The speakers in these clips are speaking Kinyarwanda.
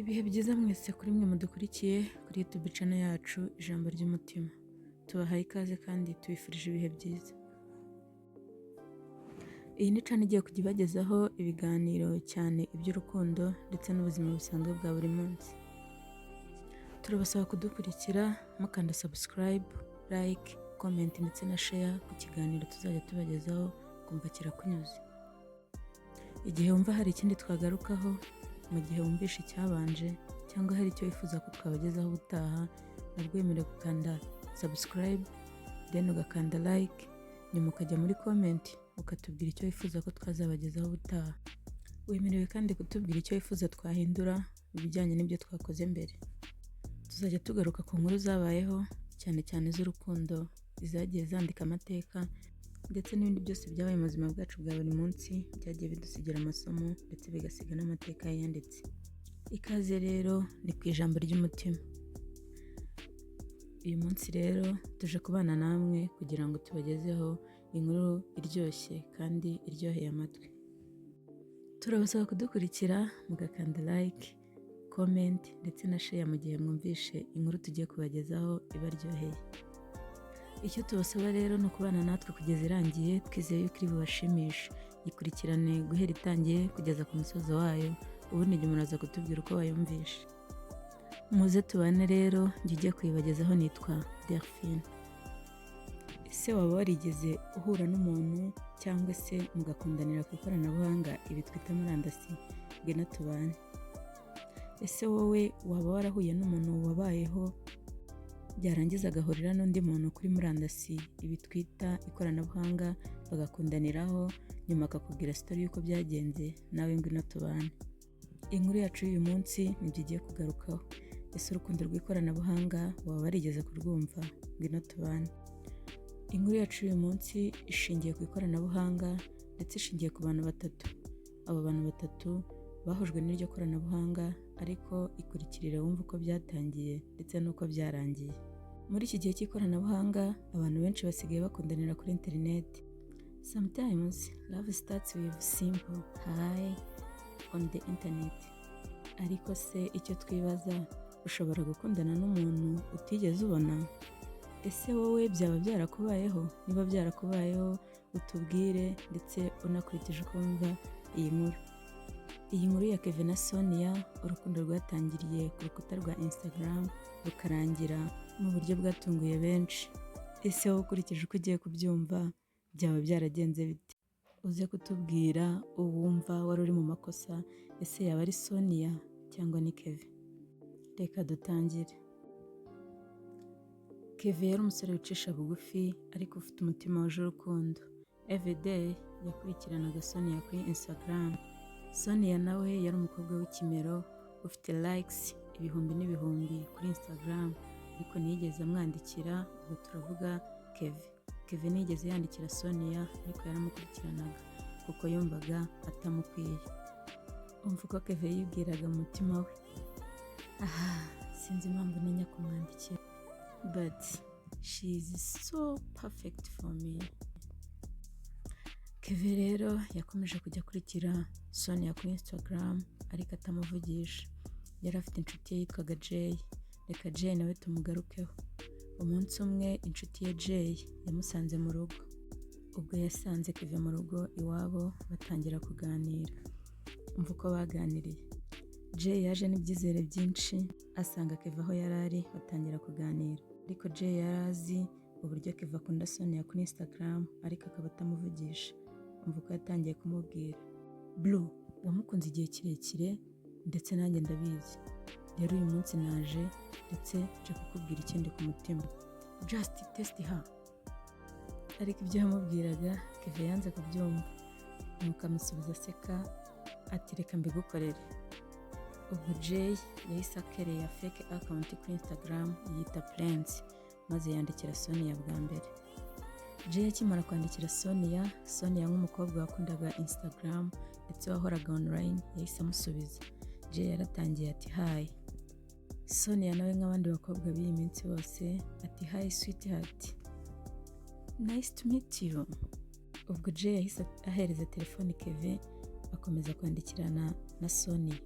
Ibihe byiza mwese kuri mwe mudukurikiye kuri YouTube channel yacu Ijambo ry'Umutima. Tubahaye ikaze kandi tubifurije ibihe byiza. Iyi ni channel igiye kujya ibagezaho ibiganiro cyane iby'urukundo ndetse n'ubuzima busanzwe bwa buri munsi. Turabasaba kudukurikira mukanda subscribe, like, comment ndetse na share ku kiganiro tuzajya tubagezaho kumva kirakunyuze. Igihe wumva hari ikindi twagarukaho, mu gihe wumvishe icyabanje cyangwa hari icyo wifuza ko twabagezaho ubutaha, narwemerewe gukanda subscribe, then ugakanda like, nyuma ukajya muri comment ukatubwira icyo wifuza ko twazabagezaho ubutaha. Wemerewe kandi kutubwira icyo wifuza twahindura ibijyanye n'ibyo twakoze mbere. Tuzajya tugaruka ku nkuru zabayeho cyane cyane z'urukundo, izagiye zandika amateka ndetse n'ibindi byose byabaye mu buzima bwacu bwa buri munsi byagiye bidusigira amasomo ndetse bigasiga n'amateka yanditse. Ikaze rero ni ku Ijambo ry'Umutima. Uyu munsi rero tuje kubana namwe kugira ngo tubagezeho inkuru iryoshye kandi iryoheye amatwi. Turabasaba kudukurikira mugakanda like, comment ndetse na share mu gihe mwumvishe inkuru tugiye kubagezaho ibaryoheye. Icyo tubasaba rero ni ukubana natwe kugeza irangiye, twizeye yuko iri bubashimishe. Yikurikirane guhera itangiye kugeza ku musozo wayo, ubundi nyuma muraza kutubwira uko wayumvishe. Muze tubane rero, njye ugiye kuyibagezaho nitwa Delphine. Ese waba warigeze uhura n'umuntu cyangwa se mugakundanira ku ikoranabuhanga, ibi twita murandasi? Ngwino tubane. Ese wowe waba warahuye n'umuntu wabayeho byarangiza agahurira n'undi muntu kuri murandasi, ibi twita ikoranabuhanga, bagakundaniraho nyuma akakubwira story y'uko byagenze? Nawe ngwino tubane. Inkuru yacu y'uyu munsi nibyo igiye kugarukaho. Ese urukundo rw'ikoranabuhanga waba warigeze kurwumva? Ngwino tubane. Inkuru yacu y'uyu munsi ishingiye ku ikoranabuhanga ndetse ishingiye ku bantu batatu. Abo bantu batatu bahujwe n'iryo koranabuhanga, ariko ikurikirira wumva uko byatangiye ndetse n'uko byarangiye. Muri iki gihe cy'ikoranabuhanga abantu benshi basigaye bakundanira kuri internet. Sometimes love starts with simple hi on the internet. Ariko se icyo twibaza, ushobora gukundana n'umuntu utigeze ubona? Ese wowe byaba byarakubayeho? Niba byarakubayeho utubwire ndetse unakurikije uko wumva iyi nkuru. Iyi nkuru ya Kevin na Sonia, urukundo rwatangiriye ku rukuta rwa Instagram rukarangira mu buryo bwatunguye benshi. Ese wowe ukurikije uko ugiye kubyumva byaba byaragenze bite? Uze kutubwira uwumva wari uri mu makosa. Ese yaba ari Sonia cyangwa ni Kevin? Reka dutangire. Kevin yari umusore wicisha bugufi ariko ufite umutima wuje urukundo. Everyday yakurikiranaga Sonia kuri Instagram. Sonia nawe yari umukobwa w'ikimero ufite likes ibihumbi n'ibihumbi kuri Instagram, ariko ntiyigeze amwandikira. Ubwo turavuga Kevin. Kevin ntiyigeze yandikira Sonia, ariko yaramukurikiranaga kuko yumvaga atamukwiye. Umva uko Kevin yibwiraga mu mutima we: sinzi impamvu ntinya kumwandikira, but she is so perfect for me. Kevin rero yakomeje kujya akurikira Sonia kuri Instagram ariko atamuvugisha. Yari afite inshuti ye yitwaga Jay. Reka Jay nawe tumugarukeho. Umunsi umwe inshuti ye Jay yamusanze mu rugo. Ubwo yasanze Kevin mu rugo iwabo, batangira kuganira. Umva uko baganiriye. Jay yaje n'ibyizere byinshi asanga Kevin aho yari ari, batangira kuganira. Ariko Jay yari azi uburyo Kevin akunda Sonia kuri Instagram ariko akaba atamuvugisha. Umva uko yatangiye kumubwira: Blue, wamukunze igihe kirekire ndetse nanjye ndabizi. Rero uyu munsi naje ndetse nje kukubwira ikindi ku mutima. Just test her. Ariko ibyo yamubwiraga Kevin yanze kubyumva. Nuko amusubiza aseka ati reka mbigukorere. Ubwo Jay yahise akereye fake account kuri Instagram yita Prince, maze yandikira Sonia bwa mbere. Jay akimara kwandikira Sonia nk'umukobwa wakundaga Instagram ndetse wahoraga online, yahise amusubiza. Jay yaratangiye ati hi. Sonia nawe nk'abandi bakobwa b'iyi minsi bose ati hi sweetheart, nice to meet you. Ubwo Jay yahise ahereza telefone Kevin, bakomeza kwandikirana na Sonia.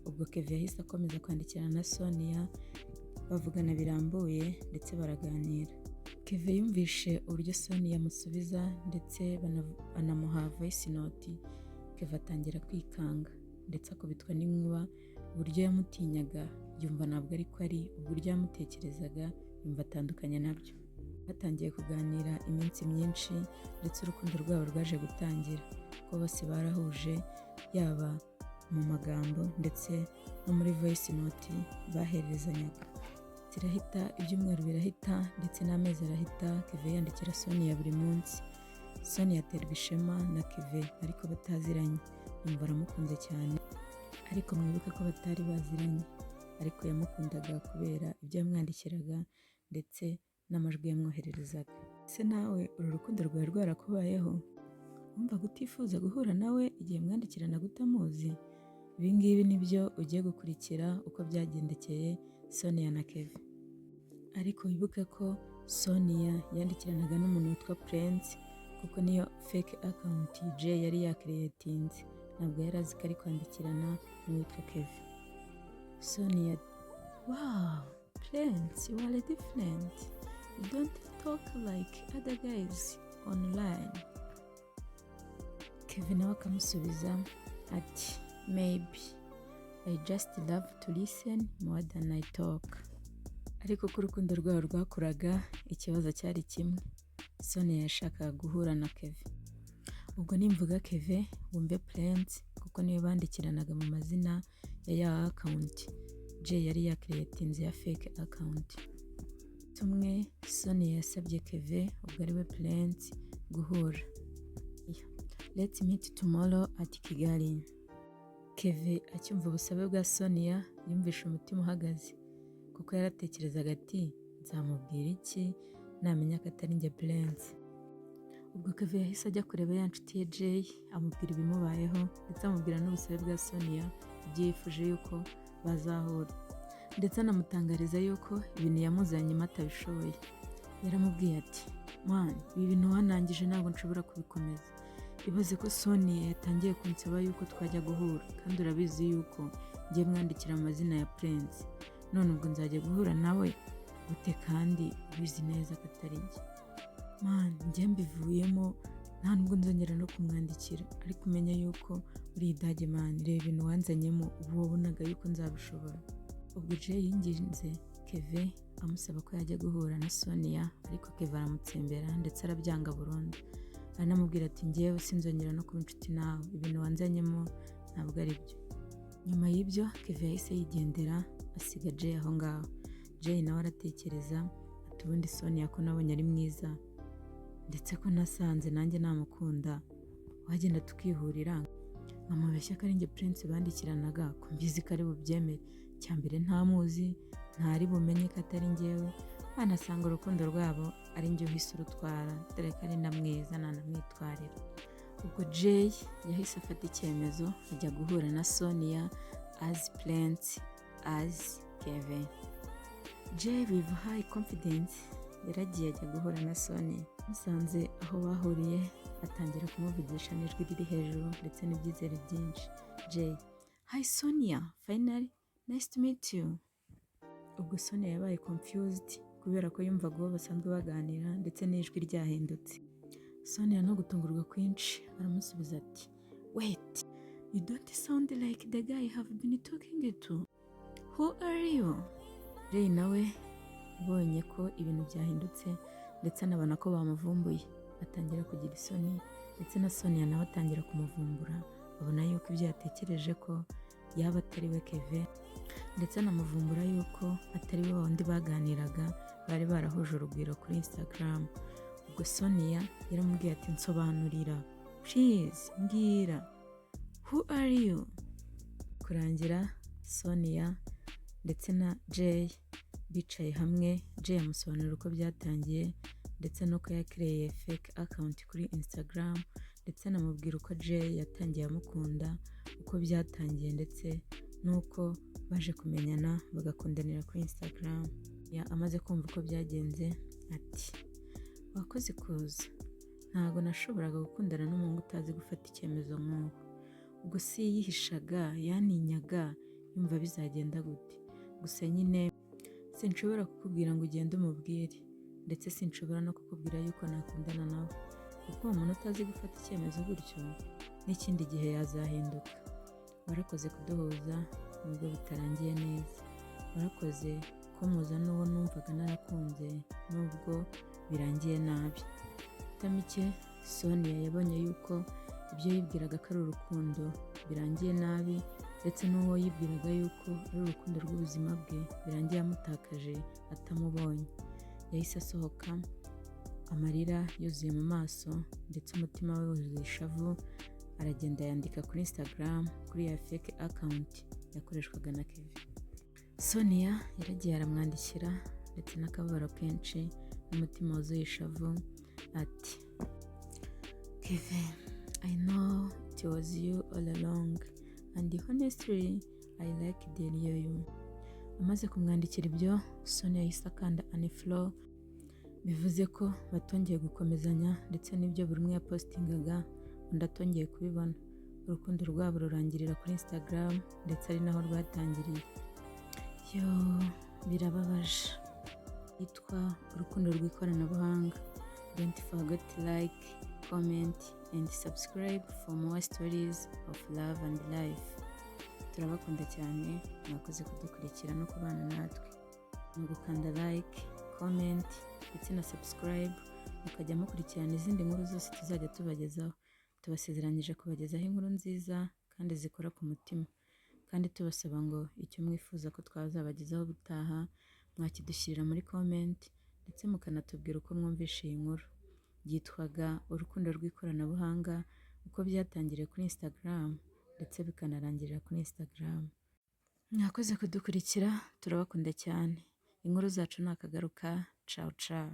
ubwo Kevin yahise akomeza kwandikirana na Sonia bavugana birambuye ndetse baraganira. Kevin yumvishe uburyo Sonia amusubiza ndetse banamuha voice note. Kevin atangira kwikanga ndetse akubitwa n'inkuba. Uburyo yamutinyaga yumva ntabwo ariko ari, uburyo yamutekerezaga yumva atandukanye nabyo. Batangiye kuganira iminsi myinshi ndetse urukundo rwabo rwaje gutangira, ko bose barahuje yaba mu magambo ndetse no muri voice note baherezanyaga. Zirahita, ibyumweru birahita ndetse n'amezi arahita. Kevin yandikira Sonia buri munsi. Sonia aterwa ishema na Kevin ariko bataziranye, yumva aramukunze cyane, ariko mwibuke ko batari baziranye, ariko yamukundaga kubera ibyo yamwandikiraga ndetse n'amajwi yamwohererezaga. Ese nawe uru rukundo rwawe rwarakubayeho? Wumva utifuza guhura nawe igihe mwandikiranaga utamuzi? Ibi ngibi nibyo ugiye gukurikira uko byagendekeye Sonia na Kevin. Ariko wibuke ko Sonia yandikiranaga n'umuntu witwa Prince, kuko niyo fake account Jay yari yakreatinze. Ntabwo yari azi ko ari kwandikirana n'uwitwa Kevin. Sonia, wow, Prince, you are different. You don't talk like other guys online. Kevin nawe akamusubiza ati, maybe I just love to listen more than I talk. Ariko ko urukundo rwabo rwakuraga, ikibazo cyari kimwe. Sonia yashakaga guhura na Kevin. Ubwo nimvuga Kevin wumve Prince, kuko niwe bandikiranaga mu mazina ya account Jay yari yakreatinze ya fake account. Tumwe Sonia yasabye Kevin, ubwo ari we Prince, guhura. Let's meet tomorrow at Kigali. Kevin acyumva ubusabe bwa Sonia yumvisha umutima uhagaze, kuko yaratekerezaga ati nzamubwira iki namenya ko atari njye Prince. Ubwo Kevin yahise ajya kureba ya nshuti ye Jay, amubwira ibimubayeho ndetse amubwira n'ubusabe bwa Sonia, ibyo yifuje yuko bazahura, ndetse anamutangariza yuko ibintu yamuzanyemo atabishoboye. Yaramubwiye ati, man, ibi bintu wanangije ntabwo nshobora kubikomeza. Ibaze ko Sonia yatangiye kunsaba yuko twajya guhura, kandi urabizi yuko ngiye mwandikira amazina ya Prince. None ubwo nzajya guhura nawe gute kandi ubizi neza ko atari njye? Man, njye mbivuyemo, nta nubwo nzongera no kumwandikira, ariko umenya yuko uri idage man, reba ibintu wanzanyemo, ubu wabonaga yuko nzabishobora. Ubwo Jay yinginze Kevin amusaba ko yajya guhura na Sonia, ariko Kevin aramutsembera ndetse arabyanga burundu. Aranamubwira ati, njyewe sinzongera no kuba inshuti nawe, ibintu wanzanyemo ntabwo ari byo. Nyuma y'ibyo Kevin yahise yigendera, asiga Jay aho ngaho. Jay nawe aratekereza ati, ubundi Sonia ko nabonye ari mwiza ndetse ko nasanze nanjye namukunda, wagenda tukihurira nkamubeshya ko ari njye Prince bandikiranaga, ko mbizi ko ari bubyemere. Cyambere ntamuzi, ntari bumenye ko atari njyewe, banasanga urukundo rwabo ari njye uhise urutwara, dore ko ari na mwiza nanamwitwarira. Ubwo Jay yahise afata icyemezo ajya guhura na Sonia as Prince as Kevin. Jay with high confidence yaragiye ajya guhura na Sonia. Musanze aho bahuriye atangira kumuvugisha n'ijwi riri hejuru ndetse n'ibyizere byinshi. Jay, hi Sonia, finally nice to meet you. Ubwo Sonia yabaye confused kubera ko yumvaga uwo basanzwe baganira ndetse n'ijwi ryahindutse. Sonia no gutungurwa kwinshi aramusubiza ati, wait, you don't sound like the guy I have been talking to. Who are you? Jay nawe ubonye ko ibintu byahindutse ndetse anabona ko bamuvumbuye, atangira kugira isoni, ndetse na Sonia nawe atangira kumuvumbura, babona yuko ibyo yatekereje ko yaba atari we Kevin, ndetse anamuvumbura yuko atari we wundi baganiraga, bari barahuje urugwiro kuri Instagram. Ubwo Sonia yaramubwiye ati, nsobanurira, please mbwira, who are you? Kurangira Sonia ndetse na Jay bicaye hamwe. Jay amusobanurira uko byatangiye ndetse nuko yakreye fake account kuri Instagram, ndetse anamubwira uko Jay yatangiye amukunda, uko byatangiye ndetse nuko baje kumenyana bagakundanira kuri Instagram. Amaze kumva uko byagenze ati, wakoze kuza, ntabwo nashoboraga gukundana n'umuntu utazi gufata icyemezo nk'uko. Ubwo si yihishaga, yaninyaga, yumva bizagenda gute. Gusa nyine sinshobora kukubwira ngo ugende umubwire, ndetse sinshobora no kukubwira yuko nakundana nawe, kuko uwo muntu utazi gufata icyemezo gutyo n'ikindi gihe yazahinduka. Warakoze kuduhuza nubwo bitarangiye neza, warakoze kumuza n'uwo numvaga narakunze nubwo birangiye nabi. Tamike Sonia yabonye yuko ibyo yibwiraga ko ari urukundo birangiye nabi, ndetse n'uwo yibwiraga yuko ari urukundo rw'ubuzima bwe birangiye amutakaje atamubonye. Yahise asohoka amarira yuzuye mu maso, ndetse umutima we wuzuye ishavu. Aragenda yandika kuri Instagram kuri ya fake account yakoreshwaga na Kevin. Sonia yaragiye aramwandikira ndetse n'akababaro kenshi n'umutima wuzuye ishavu ati, Kevin, I know it was you all along and honestly I like the real you. Amaze kumwandikira ibyo, Sonia yahise akanda unfollow, bivuze ko batongeye gukomezanya, ndetse n'ibyo buri umwe yapostingaga undi atongeye kubibona. Urukundo rwabo rurangirira kuri Instagram, ndetse ari naho rwatangiriye. Yo, birababaje. Yitwa urukundo rw'ikoranabuhanga. Don't forget to like, comment and subscribe for more stories of love and life. Turabakunda cyane, mwakoze kudukurikira no kubana natwe. Mu gukanda like, comment ndetse na subscribe, mukajya mukurikirana izindi nkuru zose tuzajya tubagezaho. Tubasezeranyije kubagezaho inkuru nziza kandi zikora ku mutima, kandi tubasaba ngo icyo mwifuza ko twazabagezaho ubutaha mwakidushyirira muri comment, ndetse mukanatubwira uko mwumvishe iyi nkuru. Yitwaga urukundo rw'ikoranabuhanga, uko byatangiriye kuri Instagram ndetse bikanarangirira kuri Instagram. Mwakoze kudukurikira, turabakunda cyane. Inkuru zacu nakagaruka. Ciao ciao.